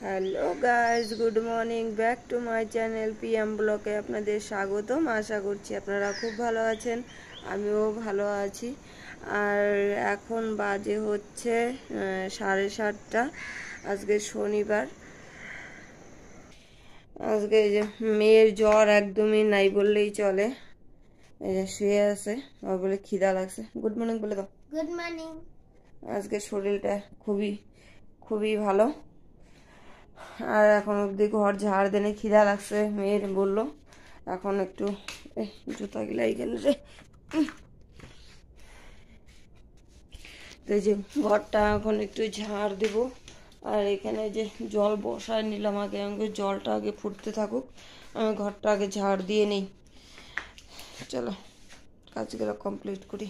Hello guys, good morning, back to my channel PM ব্লকে আপনাদের স্বাগতম। আশা করছি আপনারা খুব ভালো আছেন, আমিও ভালো আছি। আর এখন বাজে হচ্ছে 7:30। আজকে শনিবার। আজকে এই যে মেয়ের জ্বর একদমই নাই বললেই চলে। এই যে শুয়ে আছে, আমার বলে খিদা লাগছে। গুড মর্নিং বলে দাও। Good morning. আজকে শরীরটা খুবই খুবই ভালো। আর এখন অব্দি ঘর ঝাড় দেনে খিদা লাগছে, মেয়ের বললো। এখন একটু জুতা গিলা এইখানে রে, এই যে ঘরটা এখন একটু ঝাড় দেব। আর এখানে যে জল বসায় নিলাম, আগে জলটা আগে ফুটতে থাকুক, আমি ঘরটা আগে ঝাড় দিয়ে নিই। চলো কাজগুলো কমপ্লিট করি।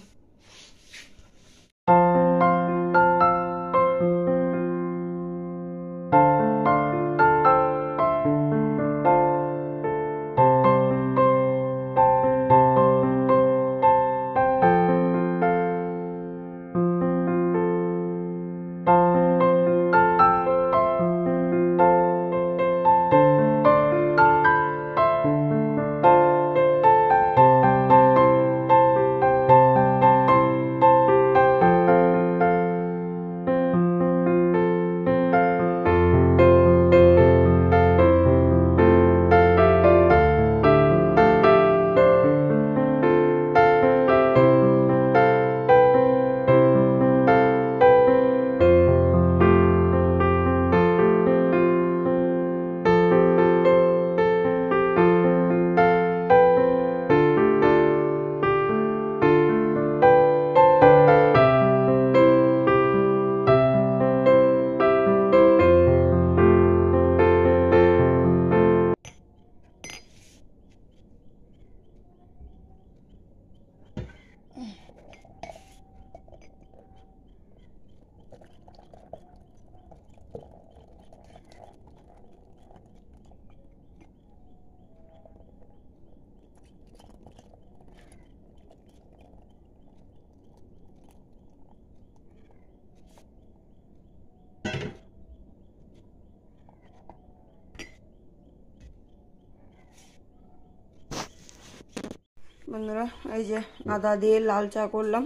বন্ধুরা, এই যে আদা দিয়ে লাল চা করলাম,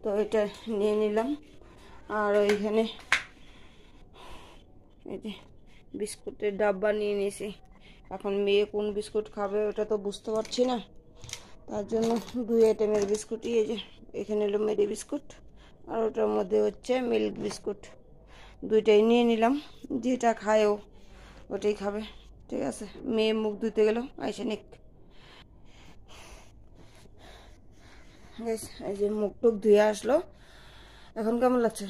তো এটা নিয়ে নিলাম। আর ওইখানে এই যে বিস্কুটের ডাব্বা নিয়ে নিয়েছি। এখন মেয়ে কোন বিস্কুট খাবে ওটা তো বুঝতে পারছি না, তার জন্য 2 আইটেমের বিস্কুটই, এই যে এখানে হলো মেরি বিস্কুট আর ওটার মধ্যে হচ্ছে মিল্ক বিস্কুট। দুইটাই নিয়ে নিলাম, যেটা খায়ও ওটাই খাবে। ঠিক আছে, মেয়ে মুখ ধুতে গেল, আইসে নিক। এই যে মুখ টুক ধুয়ে আসলো, এখন কেমন লাগছে?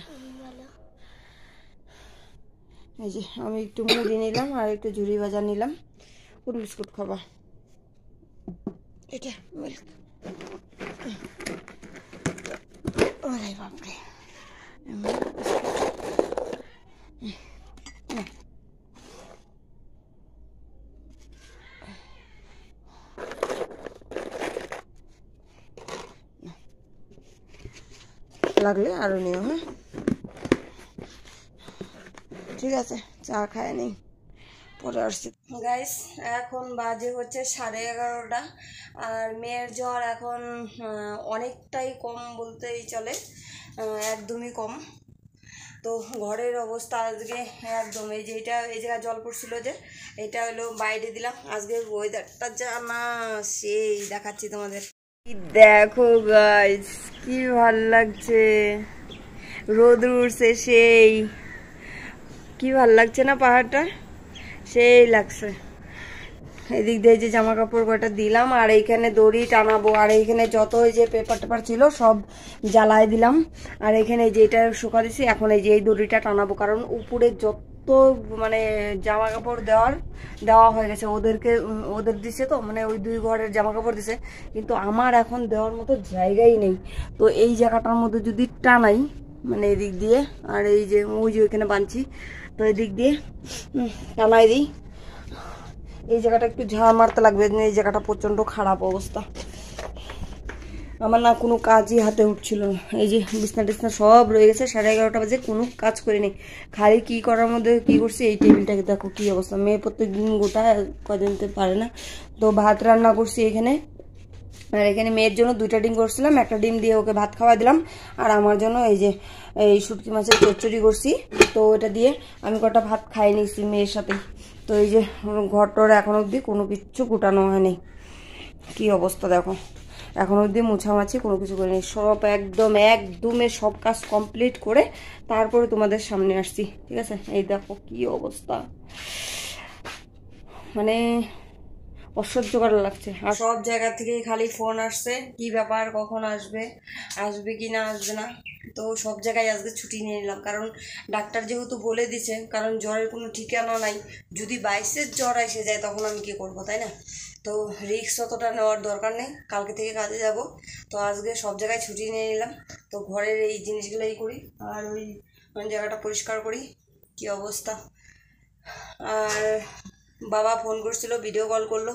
এই যে আমি একটু মুড়ি নিলাম আর একটু ঝুড়ি ভাজা নিলাম। কোন বিস্কুট খাবা? এটা মিল্ক। ওরে বাপরে, লাগলে আরো নিও। হ্যাঁ ঠিক আছে, চা খায় নেই, পরে আসছি। গাইস, এখন বাজে হচ্ছে 11:30। আর মেয়ের জ্বর এখন অনেকটাই কম বলতেই চলে, একদমই কম। তো ঘরের অবস্থা আজকে একদম, এই যে এই জায়গায় জল পড়ছিল, যে এটা হলো বাইরে দিলাম। আজকের ওয়েদারটা যা না, সেই দেখাচ্ছি তোমাদের। দেখো গাইস, কি ভাল লাগছে, রোদ উঠছে, সেই কি ভাল লাগছে না, পাহাড়টা সেই লাগছে। এদিক দিয়ে যে জামা কাপড় কটা দিলাম, আর এইখানে দড়ি টানাবো। আর এইখানে যত ওই যে পেপার টেপার ছিল সব জ্বালায় দিলাম। আর এখানে যেটা শুকা দিছি, এখন এই যে এই দড়িটা টানাবো, কারণ উপরে যত মানে জামা কাপড় দেওয়া হয়ে গেছে। ওদের দিছে তো, মানে ওই 2 ঘরের জামা কাপড় দিছে, কিন্তু আমার এখন দেওয়ার মতো জায়গাই নেই। তো এই জায়গাটার মধ্যে যদি টানাই, মানে এদিক দিয়ে, আর এই যে ওই যে ওইখানে বাঁধছি, তো এদিক দিয়ে টানাই দিই, এই জায়গাটা একটু ঝাড় মারতে লাগবে। এই জায়গাটা প্রচন্ড খারাপ অবস্থা। আমার না কোনো কাজই হাতে উঠছিল না। এই যে বিছনা টিছনা সব রয়ে গেছে, 11:30 বাজে, কোনো কাজ করিনি। খালি কি করার মধ্যে কি করছি, এই টেবিলটাকে দেখো কি অবস্থা। মেয়ে প্রত্যেক দিন গোটায় কদিনতে পারে না, তো ভাত রান্না করছি এখানে। আর এখানে মেয়ের জন্য 2টা ডিম করছিলাম, একটা ডিম দিয়ে ওকে ভাত খাওয়া দিলাম। আর আমার জন্য এই যে এই শুটকি মাছের চচ্চড়ি করছি, তো এটা দিয়ে আমি কটা ভাত খাই নিয়েছি মেয়ের সাথে। তো এই যে ঘরটার এখন অবধি কোনো কিচ্ছু কুটানো হয়নি, কি অবস্থা দেখো। এখন অবধি মোছামাছি কোনো কিছু করিনি, সব একদমে সব কাজ কমপ্লিট করে তারপরে তোমাদের সামনে আসছি, ঠিক আছে। এই দেখো কি অবস্থা, মানে অসহ্যকর লাগছে। আর সব জায়গা থেকে খালি ফোন আসছে, কি ব্যাপার, কখন আসবে, আসবে কি না আসবে না। তো সব জায়গায় আজকে ছুটি নিয়ে নিলাম, কারণ ডাক্তার যেহেতু বলে দিছে, কারণ জ্বরের কোনো ঠিকানা নাই, যদি 22-এর জ্বর এসে যায় তখন আমি কি করব, তাই না। তো রিস্ক অতটা নেওয়ার দরকার নেই, কালকে থেকে কাজে যাব। তো আজকে সব জায়গায় ছুটি নিয়ে নিলাম, তো ঘরের এই জিনিসগুলোই করি আর ওই জায়গাটা পরিষ্কার করি। কি অবস্থা। আর বাবা ফোন করছিল, ভিডিও কল করলো,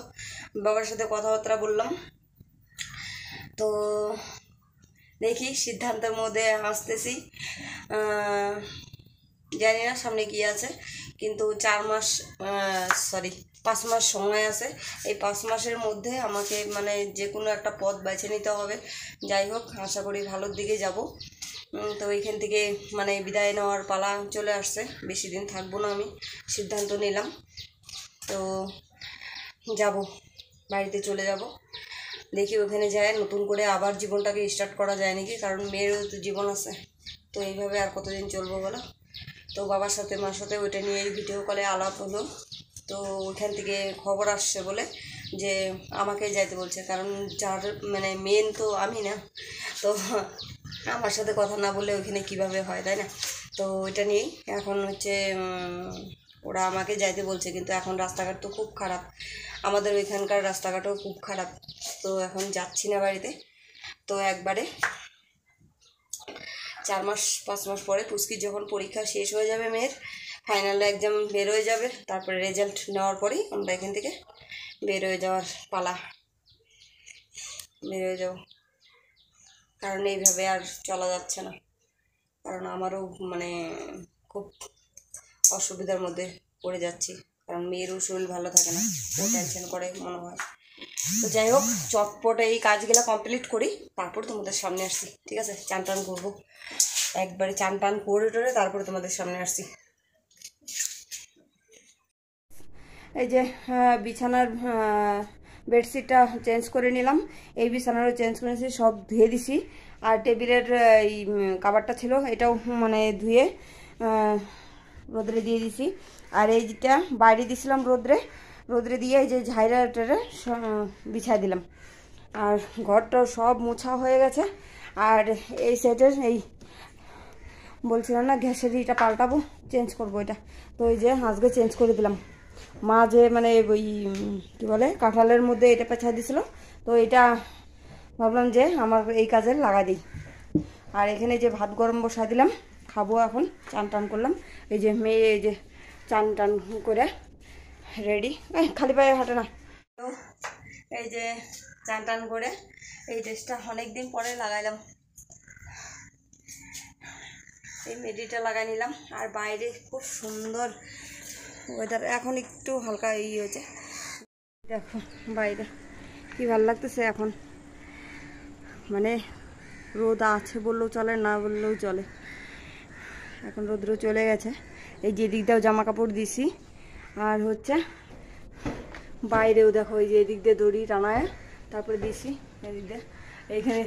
বাবার সাথে কথাবার্তা বললাম। তো দেখি সিদ্ধান্তের মধ্যে আসতেছি, জানি না সামনে কি আছে, কিন্তু 5 মাস সময় আছে। এই 5 মাসের মধ্যে আমাকে মানে যে কোনো একটা পথ বেছে নিতে হবে। যাই হোক, আশা করি ভালোর দিকে যাব। তো এইখান থেকে মানে বিদায় নেওয়ার পালা চলে আসছে, বেশি দিন থাকবো না, আমি সিদ্ধান্ত নিলাম। তো যাব, বাড়িতে চলে যাব। দেখি ওখানে যায় নতুন করে আবার জীবনটাকে স্টার্ট করা যায় নাকি, কারণ মেয়েরও তো জীবন আছে। তো এইভাবে আর কতদিন চলবো বলো। তো বাবার সাথে মার সাথে ওইটা নিয়ে ভিডিও কলে আলাপ হলো। তো ওইখান থেকে খবর আসছে বলে যে আমাকে যাইতে বলছে, কারণ যার মানে মেন তো আমি না, তো আমার সাথে কথা না বললে ওইখানে কিভাবে হয়, তাই না। তো ওইটা নিয়েই এখন হচ্ছে ওরা আমাকে যাইতে বলছে, কিন্তু এখন রাস্তাঘাট তো খুব খারাপ, আমাদের ওইখানকার রাস্তাঘাটও খুব খারাপ। তো এখন যাচ্ছি না বাড়িতে। তো একবারে 5 মাস পরে পুচকির যখন পরীক্ষা শেষ হয়ে যাবে, মেয়ের ফাইনাল এক্সাম বের হয়ে যাবে, তারপরে রেজাল্ট নেওয়ার পরেই আমরা এখান থেকে বের হয়ে যাওয়ার পালা, বের হয়ে যাব। কারণ এইভাবে আর চলা যাচ্ছে না, কারণ আমারও মানে খুব অসুবিধার মধ্যে পড়ে যাচ্ছি, কারণ মেয়েরও শরীর ভালো থাকে না, ও টেনশন করে মনে হয়। তো যাই হোক, চটপট এই কাজগুলো কমপ্লিট করি, তারপর তোমাদের সামনে আসছি, ঠিক আছে। চান টান করবো, একবারে চান টান করে টোরে তারপরে তোমাদের সামনে আসছি। এই যে বিছানার বেডশিটটা চেঞ্জ করে নিলাম, এই বিছানারও চেঞ্জ করেছি, সব ধুয়ে দিছি। আর টেবিলের এই কাভারটা ছিল, এটাও মানে ধুয়ে রোদ্রে দিয়ে দিছি। আর এই যেটা বাইরে দিছিলাম রোদ্রে দিয়ে এই যে ঝাইরা টেরে বিছাই দিলাম। আর ঘরটাও সব মোছা হয়ে গেছে। আর এই সেটের এই বলছিলাম না গ্যাসের এটা পাল্টাবো, চেঞ্জ করবো এটা, তো এই যে আজকে চেঞ্জ করে দিলাম। মা যে মানে ওই কী বলে কাঁঠালের মধ্যে এটা পেঁচাই দিছিল, তো এটা ভাবলাম যে আমার এই কাজে লাগা দিই। আর এখানে যে ভাত গরম বসাই দিলাম, খাবো এখন। চান টান করলাম, এই যে মেয়ে এই যে চান টান করে রেডি, খালি পায়ে হাঁটে না। তো এই যে চান টান করে এই ড্রেসটা অনেক দিন পরে লাগাইলাম, এই মেডিটা লাগাই নিলাম। আর বাইরে খুব সুন্দর ওয়েদার, এখন একটু হালকা হয়েছে, দেখো বাইরে কি ভালো লাগতেছে এখন। মানে রোদ আছে বললেও চলে, না বললেও চলে, এখন রোদ্র চলে গেছে। এই যে দিক দিয়েও জামা কাপড় দিছি, আর হচ্ছে বাইরেও দেখো এই যে এদিক দিয়ে দড়ি টানায় তারপরে দিছি, এদিক দিয়ে এইখানে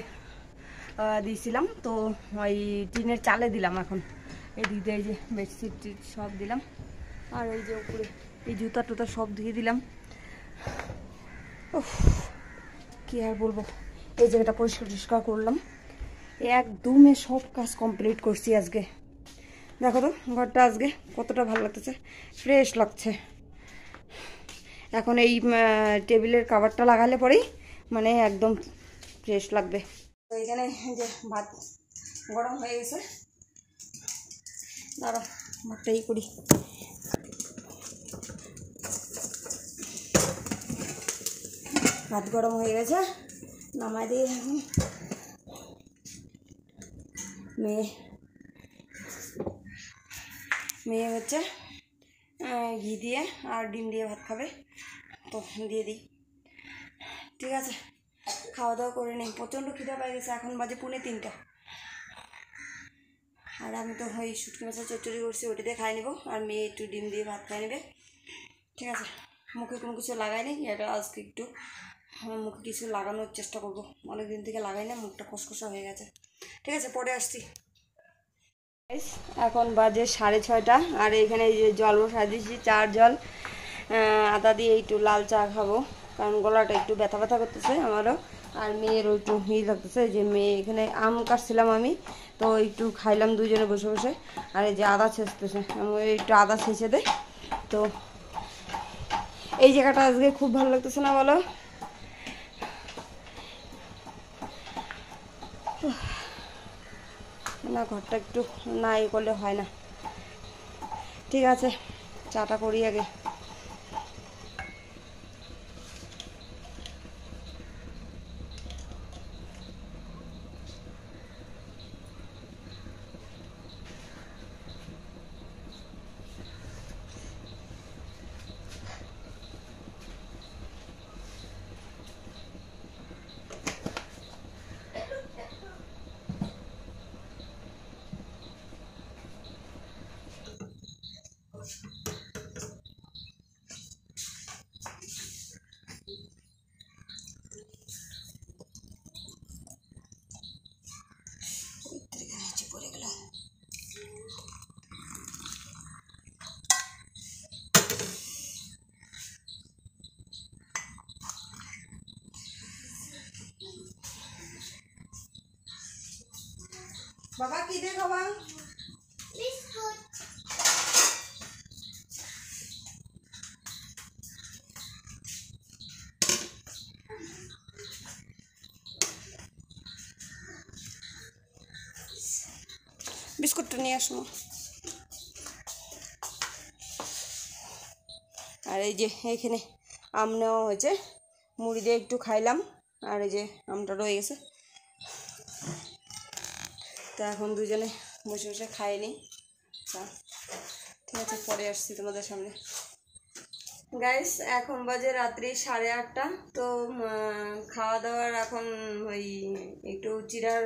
দিয়েছিলাম। তো ওই টিনের চালে দিলাম, এখন এদিক দিয়ে এই যে বেডশিট সব দিলাম। আর এই যে উপরে এই জুতা টুতা সব ধুয়ে দিলাম। কি আর বলবো, এই জায়গাটা পরিষ্কার করলাম, একদমে সব কাজ কমপ্লিট করছি আজকে। দেখো তো ঘরটা আজকে কতটা ভালো লাগতেছে, ফ্রেশ লাগছে। এখন এই টেবিলের কাভারটা লাগালে পরেই মানে একদম ফ্রেশ লাগবে। তো এখানে যে ভাত গরম হয়ে গেছে, দাঁড়া ভাতটাই করি। ভাত গরম হয়ে গেছে, নামাই দিয়ে মেয়ে মেয়ে হচ্ছে ঘি দিয়ে আর ডিম দিয়ে ভাত খাবে, তো দিয়ে দিই। ঠিক আছে, খাওয়া দাওয়া করে নিই, প্রচণ্ড খিদা পেয়ে গেছে, এখন বাজে 2:45। আর আমি তো ওই শুটকি মাছের চচ্চড়ি করছি, ওটা দিয়ে খাই নেবো, আর মেয়ে একটু ডিম দিয়ে ভাত খাই নেবে। ঠিক আছে, মুখে কোনো কিছু লাগাই নি, এটা আজকে একটু মুখে কিছু লাগানোর চেষ্টা করবো, অনেক দিন থেকে লাগাই না, মুখটা খসখসা হয়ে গেছে। ঠিক আছে, পরে আসছি। এখন বাজে 6:30, আর এখানে এই যে জল বসাই দিয়েছি, চার জল, আদা দিয়ে একটু লাল চা খাবো, কারণ গলাটা একটু ব্যথা ব্যথা করতেছে আমারও, আর মেয়েরও একটু লাগতেছে। যে মেয়ে এখানে আম কাটছিলাম আমি, তো একটু খাইলাম দুজনে বসে বসে, আর এই যে আদা ছেঁচতেছে, আমি একটু আদা ছেঁচে দেয়। তো এই জায়গাটা আজকে খুব ভালো লাগতেছে না, বলো? না, ঘরটা একটু না ইয়ে করলে হয় না। ঠিক আছে, চাটা করি আগে। বাবা কি দিয়ে খাবা? বিস্কুট। বিস্কুটটা নিয়ে আসো। আর এই যে এখানে আম নেওয়া হয়েছে, মুড়ি দিয়ে একটু খাইলাম, আর এই যে আমটা রয়ে গেছে, তা এখন দুজনে বসে বসে খাই নি চা। ঠিক আছে, পরে আসছি তোমাদের সামনে। গাইস, এখন বাজে রাত্রি 8:30, তো খাওয়া দাওয়ার এখন ওই একটু চিড়ার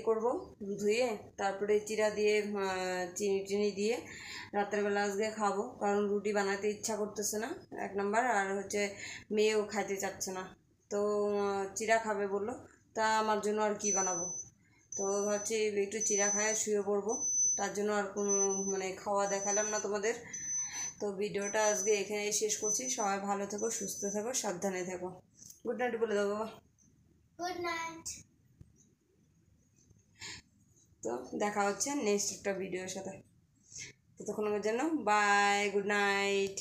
করবো, ধুয়ে তারপরে চিড়া দিয়ে চিনি টিনি দিয়ে রাত্রেবেলা আজকে খাবো, কারণ রুটি বানাতে ইচ্ছা করতেছে না, 1 নাম্বার, আর হচ্ছে মেয়েও খাইতে চাচ্ছে না, তো চিড়া খাবে বললো, তা আমার জন্য আর কি বানাবো, তো ভাবছি একটু চিড়া খায় শুয়ে পড়বো, তার জন্য আর কোনো খাওয়া দেখালাম না তোমাদের। তো ভিডিওটা আজকে এখানেই শেষ করছি, সবাই ভালো থেকো, সুস্থ থেকো, সাবধানে থেকো। গুড নাইট বলে দাও বাবা। Good night. তো দেখা হচ্ছে নেক্সট একটা ভিডিওর সাথে, ততক্ষণের জন্য বাই, গুড নাইট।